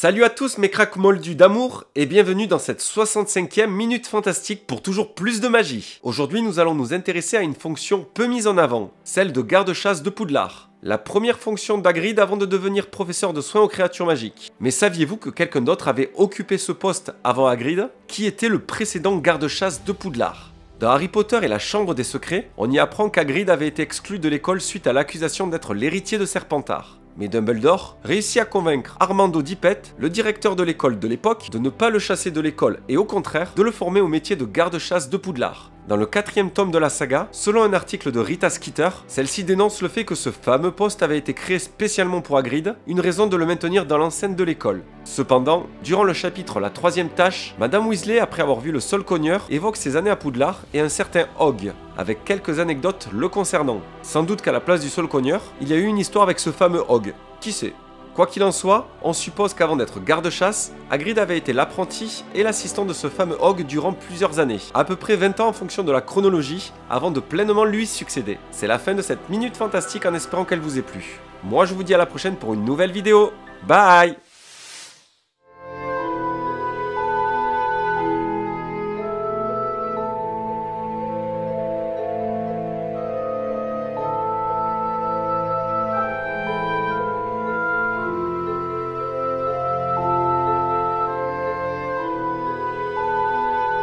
Salut à tous mes cracks moldus d'amour et bienvenue dans cette 65e minute fantastique pour toujours plus de magie. Aujourd'hui nous allons nous intéresser à une fonction peu mise en avant, celle de garde-chasse de Poudlard. La première fonction d'Hagrid avant de devenir professeur de soins aux créatures magiques. Mais saviez-vous que quelqu'un d'autre avait occupé ce poste avant Hagrid? Qui était le précédent garde-chasse de Poudlard? Dans Harry Potter et la Chambre des Secrets, on y apprend qu'Hagrid avait été exclu de l'école suite à l'accusation d'être l'héritier de Serpentard. Mais Dumbledore réussit à convaincre Armando Dippet, le directeur de l'école de l'époque, de ne pas le chasser de l'école et au contraire de le former au métier de garde-chasse de Poudlard. Dans le 4e tome de la saga, selon un article de Rita Skeeter, celle-ci dénonce le fait que ce fameux poste avait été créé spécialement pour Hagrid, une raison de le maintenir dans l'enceinte de l'école. Cependant, durant le chapitre La 3e tâche, Madame Weasley, après avoir vu le Sol Cogneur, évoque ses années à Poudlard et un certain Hog, avec quelques anecdotes le concernant. Sans doute qu'à la place du Sol Cogneur, il y a eu une histoire avec ce fameux Hog. Qui sait? Quoi qu'il en soit, on suppose qu'avant d'être garde-chasse, Hagrid avait été l'apprenti et l'assistant de ce fameux Hog durant plusieurs années, à peu près 20 ans en fonction de la chronologie, avant de pleinement lui succéder. C'est la fin de cette minute fantastique en espérant qu'elle vous ait plu. Moi je vous dis à la prochaine pour une nouvelle vidéo. Bye!